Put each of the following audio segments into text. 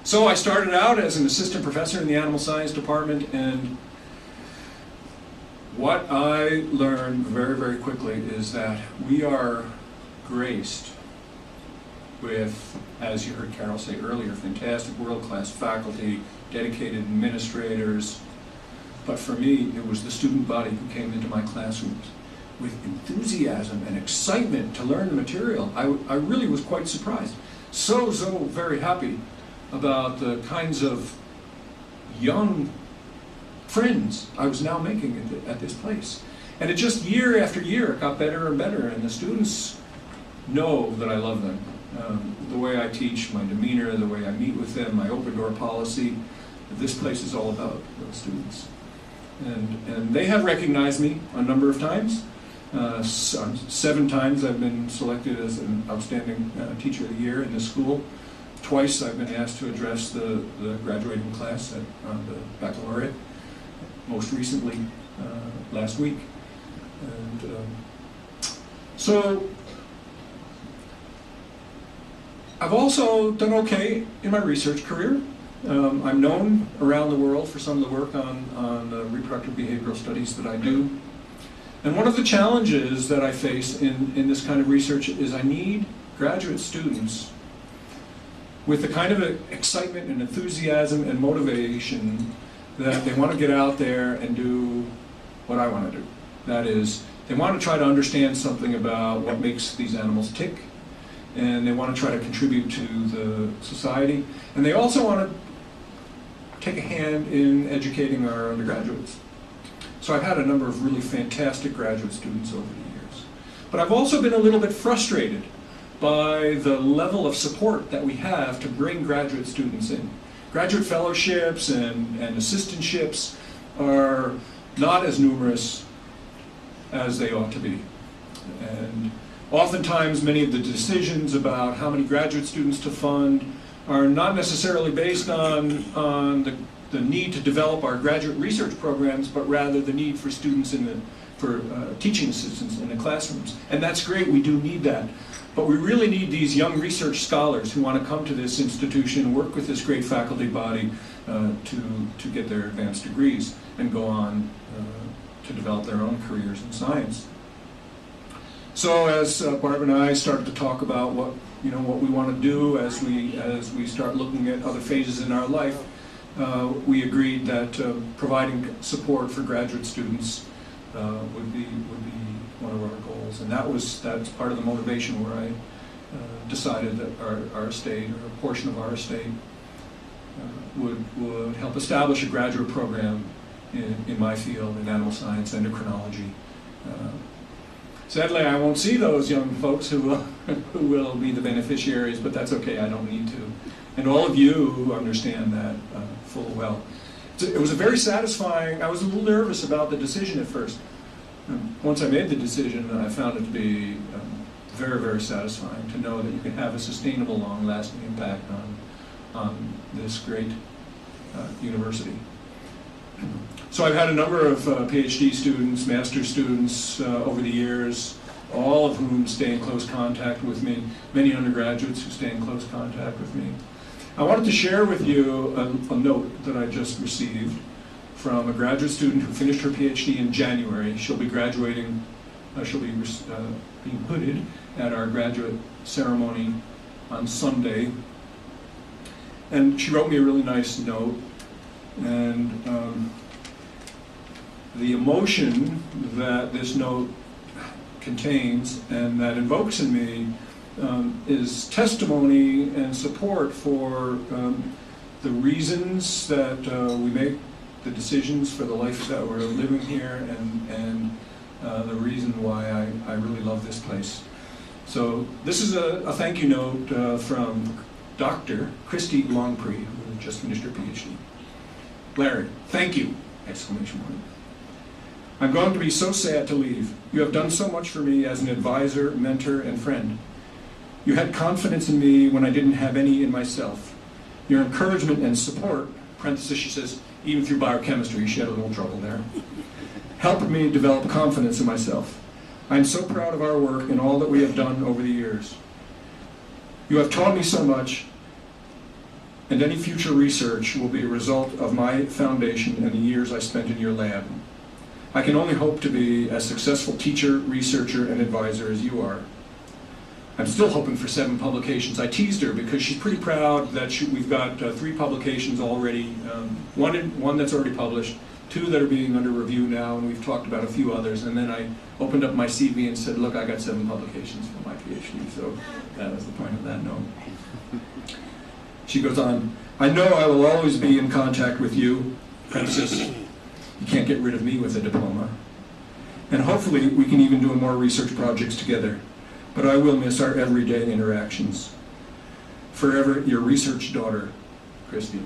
So I started out as an assistant professor in the animal science department, and what I learned very, very quickly is that we are graced with, as you heard Carol say earlier, fantastic world-class faculty, dedicated administrators. But for me, it was the student body who came into my classrooms with enthusiasm and excitement to learn the material. I really was quite surprised. So very happy about the kinds of young friends I was now making at this place. And it just year after year it got better and better, and the students know that I love them. The way I teach, my demeanor, the way I meet with them, my open door policy, this place is all about those students. And they have recognized me a number of times. 7 times I've been selected as an outstanding teacher of the year in this school. Twice I've been asked to address the graduating class at the baccalaureate, most recently last week. And so I've also done okay in my research career. I'm known around the world for some of the work on the reproductive behavioral studies that I do. And one of the challenges that I face in this kind of research is I need graduate students with the kind of excitement and enthusiasm and motivation that they want to get out there and do what I want to do. That is, they want to try to understand something about what makes these animals tick, and they want to try to contribute to the society, and they also want to take a hand in educating our undergraduates. So I've had a number of really fantastic graduate students over the years. But I've also been a little bit frustrated by the level of support that we have to bring graduate students in. Graduate fellowships and assistantships are not as numerous as they ought to be. And oftentimes many of the decisions about how many graduate students to fund are not necessarily based on the need to develop our graduate research programs, but rather the need for students for teaching assistants in the classrooms. And that's great, we do need that. But we really need these young research scholars who want to come to this institution, work with this great faculty body to get their advanced degrees and go on to develop their own careers in science. So as Barb and I started to talk about what we want to do as we start looking at other phases in our life, we agreed that providing support for graduate students would be one of our goals, and that's part of the motivation where I decided that our estate, or a portion of our estate, would help establish a graduate program in my field, in animal science, endocrinology. Sadly, I won't see those young folks who will be the beneficiaries, but that's okay, I don't need to. And all of you who understand that full well. It was a very satisfying, I was a little nervous about the decision at first. Once I made the decision, I found it to be very, very satisfying to know that you can have a sustainable, long-lasting impact on this great university. So I've had a number of PhD students, master's students over the years, all of whom stay in close contact with me, many undergraduates who stay in close contact with me. I wanted to share with you a note that I just received from a graduate student who finished her PhD in January. She'll be graduating, she'll be being hooded at our graduate ceremony on Sunday. And she wrote me a really nice note. And the emotion that this note contains and that invokes in me is testimony and support for the reasons that we make the decisions for the life that we're living here, and the reason why I really love this place. So this is a thank you note from Dr. Christy Longpree, who just finished her PhD. Larry, thank you! Exclamation point. I'm going to be so sad to leave. You have done so much for me as an advisor, mentor, and friend. You had confidence in me when I didn't have any in myself. Your encouragement and support, parenthesis, she says, even through biochemistry, she had a little trouble there, helped me develop confidence in myself. I'm so proud of our work and all that we have done over the years. You have taught me so much, and any future research will be a result of my foundation and the years I spent in your lab. I can only hope to be a successful teacher, researcher, and advisor as you are. I'm still hoping for 7 publications. I teased her because she's pretty proud that we've got 3 publications already, one that's already published, 2 that are being under review now, and we've talked about a few others. And then I opened up my CV and said, look, I got 7 publications for my PhD, so that was the point of that note. She goes on, I know I will always be in contact with you, Princess. You can't get rid of me with a diploma. And hopefully we can even do more research projects together. But I will miss our everyday interactions. Forever, your research daughter, Christy.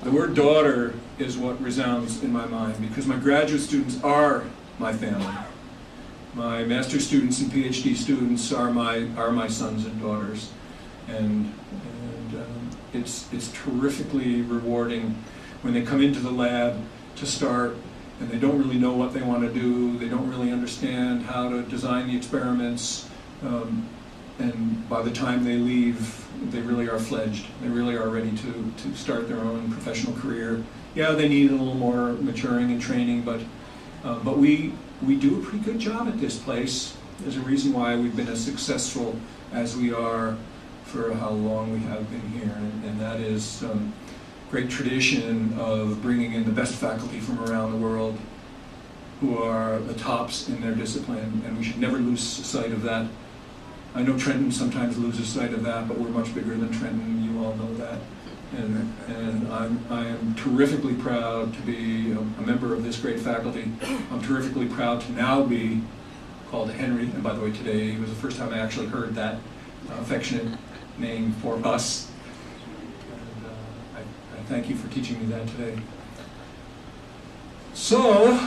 The word daughter is what resounds in my mind because my graduate students are my family. My master's students and PhD students are my sons and daughters. And it's terrifically rewarding when they come into the lab to start and they don't really know what they want to do, they don't really understand how to design the experiments, and by the time they leave, they really are fledged. They really are ready to start their own professional career. Yeah, they need a little more maturing and training, but we do a pretty good job at this place. There's a reason why we've been as successful as we are for how long we have been here, and that is great tradition of bringing in the best faculty from around the world who are the tops in their discipline, and we should never lose sight of that. I know Trenton sometimes loses sight of that, but we're much bigger than Trenton, you all know that. And I am terrifically proud to be a member of this great faculty. I'm terrifically proud to now be called Henry, and by the way, today was the first time I actually heard that affectionate name for us. Thank you for teaching me that today. So,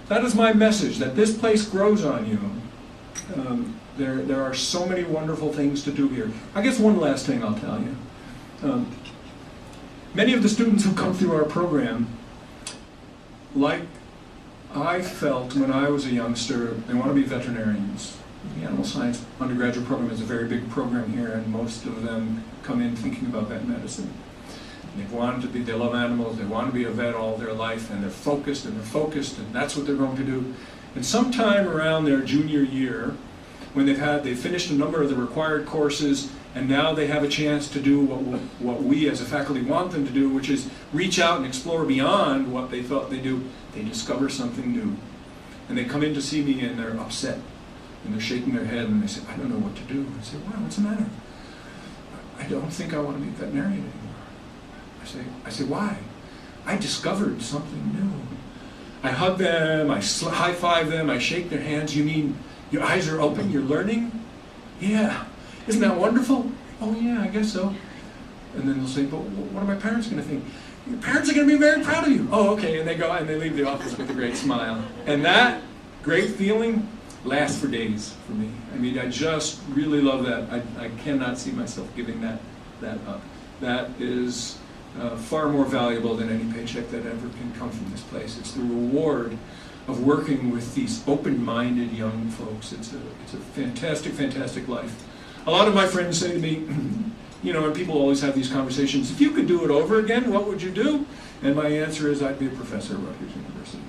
that is my message, that this place grows on you. There are so many wonderful things to do here. I guess one last thing I'll tell you. Many of the students who come through our program, like I felt when I was a youngster, they want to be veterinarians. The animal science undergraduate program is a very big program here, and most of them come in thinking about vet medicine. They've wanted to be, they love animals, they want to be a vet all their life, and they're focused, and that's what they're going to do. And sometime around their junior year, when they've finished a number of the required courses, and now they have a chance to do what we as a faculty want them to do, which is reach out and explore beyond what they thought they do. They discover something new. And they come in to see me, and they're upset, and they're shaking their head, and they say, I don't know what to do. I say, wow, what's the matter? I don't think I want to be a veterinarian anymore. I say, why? I discovered something new. I hug them, I high-five them, I shake their hands. You mean your eyes are open, you're learning? Yeah. Isn't that wonderful? Oh yeah, I guess so. And then they'll say, but what are my parents going to think? Your parents are going to be very proud of you. Oh, okay. And they go and they leave the office with a great smile. And that great feeling lasts for days for me. I mean, I just really love that. I cannot see myself giving that up. That is far more valuable than any paycheck that ever can come from this place. It's the reward of working with these open-minded young folks. It's a fantastic, fantastic life. A lot of my friends say to me, you know, and people always have these conversations, if you could do it over again, what would you do? And my answer is I'd be a professor at Rutgers University.